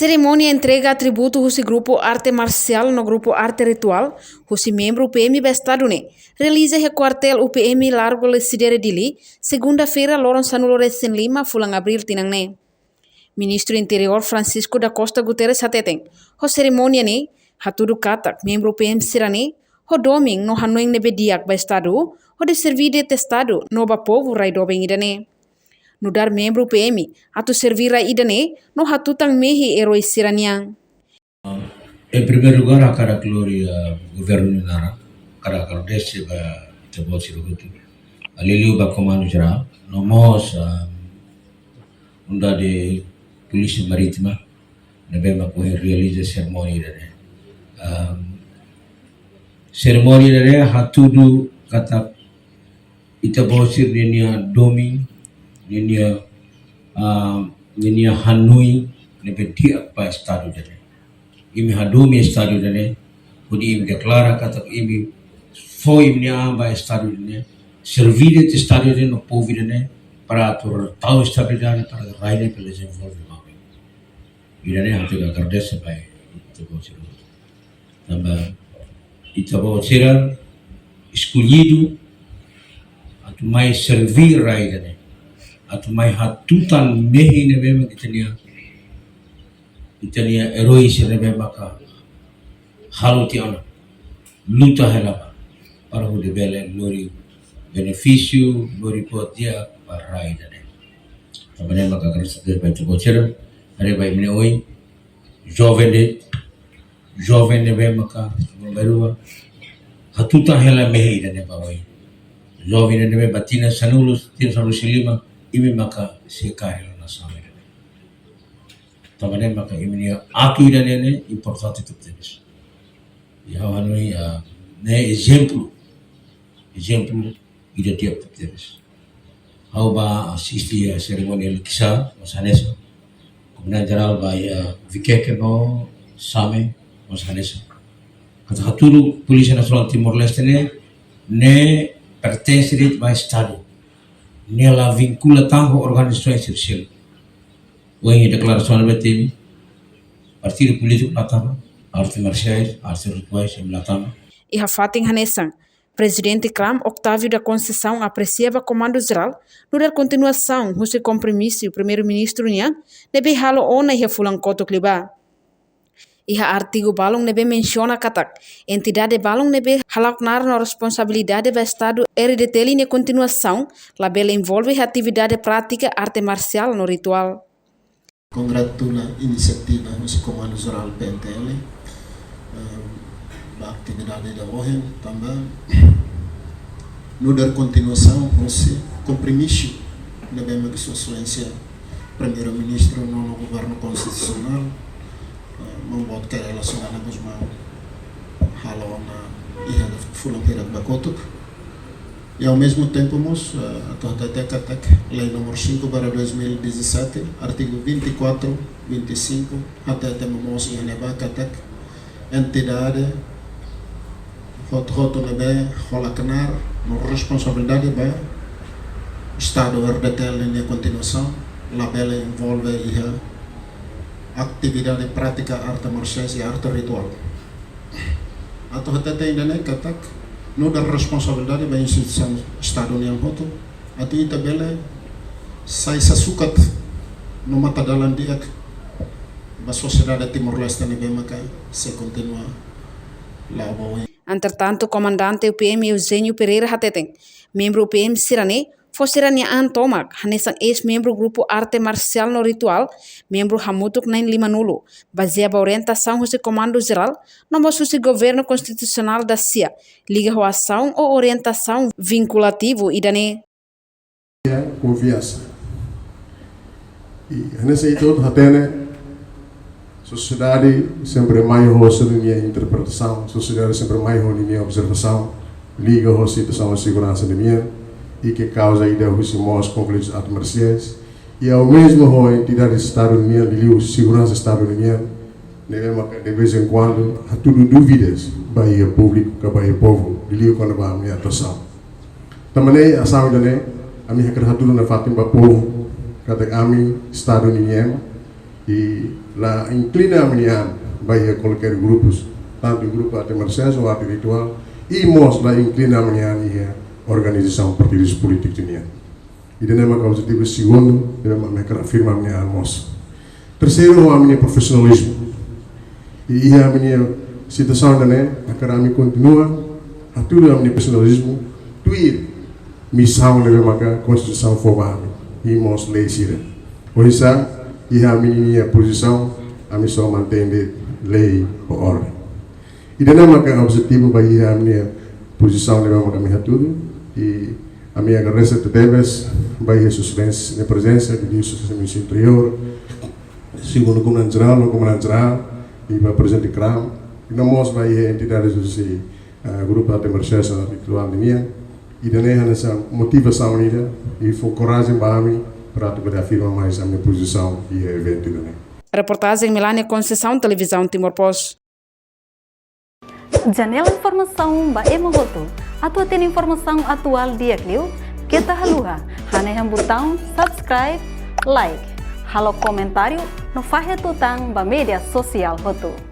cerimônia entrega atributo husi grupo arte marcial no grupo arte ritual, husi membro UPM Bestado realiza he quartel UPM Largo Lesidere Dili, segunda-feira loron Sanulo Recen Lima, fulang Abril tinang Ministro Interior Francisco da Costa Guterres hateteng, ho cerimônia hatudu katak membro UPM Sirane, ho doming no hanoing nebediak ba Estado, ho de servir de testado no ba povo rai dobeng idane. No dar membro PM, atu servir idane, no hatutang mehi herói siraniang. Em primeiro lugar, a cara glória governo Nara, cara agradece ba tebo sirugutu. Aliliu ba comando geral, no mos unda de polícia marítima, na bema ko realiza cerimônia dane. Cerimônia dane hatudu kata itabo sir niya domi niya Hanoi nebe dia pa estado dane. Imi hadomi estado dane, kodi imi declara kata imi foi niya ba estado dane, servire te estado dane no povo dane para atur tau estabilidade para raine pela desenvolvimento. Idane hatu agradece pai itabo sir. Tamba itabo sir escolhido atu mais servir rai dane. Atau mai hatutan mehi ne bema kitania herói se ne bema ka haluti ana luta helapa para o de bele lori benefício lori podia para raida ne também maka krista de pai tubo chero are bai mine oi jovem ne bema ka berua hatutan hela mehi ne ba oi jovem ne bema tina sanulus silima imi maka sekali na sama ini. Tamane maka imi aku ida nene importante tu tenis. Ya hanoi ne exemplo ida dia tu tenis. Hau ba asisti a cerimônia kisah masanesa. Kemudian geral ba ya vikeke no same masanesa. Kata hatulu Polisi Nasional Timor Leste ne pertence ba estado. Nela vincula tanto organizações sociais. Hoje declaração do BTM, partido político latama, artes marciais, artes rituais em latama. E Hafating Hanesang, presidente Cram Octávio da Conceição apreciava comando geral no dar continuação do seu compromisso o primeiro-ministro Niang nebe halo ona e fulang koto kliba. Iha artigo balong nebe menciona katak, entidade balong nebe halaknar na responsabilidade do Estado RDTL ne continuação, labela envolve a atividade prática arte marcial no ritual. Congratula a iniciativa do Comando Geral PNTL, a atividade da OHEM também, no dar continuação ao compromisso nebe uma excelência primeiro-ministro no governo constitucional, membuat relacionada com os mãos halo na ilha de fronteira de Bacoto e ao mesmo tempo a lei número 5/2017 artigo 24, 25 até temos entidade roto nebe holaknar no responsabilidade ba Estado RDTL em continuação labela envolve atividade prática arte marciais e arte ritual. Atau até ainda nem katak no da responsabilidade da instituição Estado União Hoto, atau ita bele sai sasukat no matadalan diak ba sociedade Timor-Leste ne bema kai se continua lá bom. Entretanto, comandante UPM Eugênio Pereira Hateteng, membro UPM Sirane, Fosiraniaan Tomak, hanesang ex-membro grupo arte marcial no ritual, membro Hamutuk 950, baseada a orientação do Comando Geral, não possui governo constitucional da CIA, liga a ação ou orientação vinculativo e dane. Confiança. E nesse todo hatene sociedade sempre mais roça na minha interpretação, sociedade sempre mais roça na minha observação, liga a situação de segurança da minha e que causa ainda os conflitos marciais e ao mesmo tempo a entidade Estado União de segurança Estado União de vez em quando há tudo dúvidas para o público para o povo de quando vai a minha atuação também a saúde a minha quer tudo na fatim para o povo cada ami Estado União e lá inclina a minha vai qualquer grupos, tanto grupo arte marcial ou arte ritual, e mostra lá inclina a minha organização partidos políticos tinha. E daí é objetivo segundo, é afirma a minha almoço. Terceiro, a minha profissionalismo. E a minha situação também, a cara continua, a tudo a minha profissionalismo, tuir missão leve maka constituição formada e mos lei sira. Hoje e a minha posição, a missão mantém lei ou ordem. E daí é objetivo para a minha posição leve maka minha tudo e a minha agradecimento de Deus vai a sua presença de Deus no seu interior, segundo o comandante geral e para o presidente Kram, e nós vai a entidades do grupo arte marcial ritual de minha, e daí essa motivação unida e foi coragem para mim para poder afirmar mais a minha posição e o evento também. Reportagem Melania Conceição, Televisão Timor-Poste. Janela informação ba Emogoto. Atua tem informação atual dia Clio. Kita haluha. Haneham botão subscribe, like. Halo comentário no Fahia Tutang ba media sosial Hotu.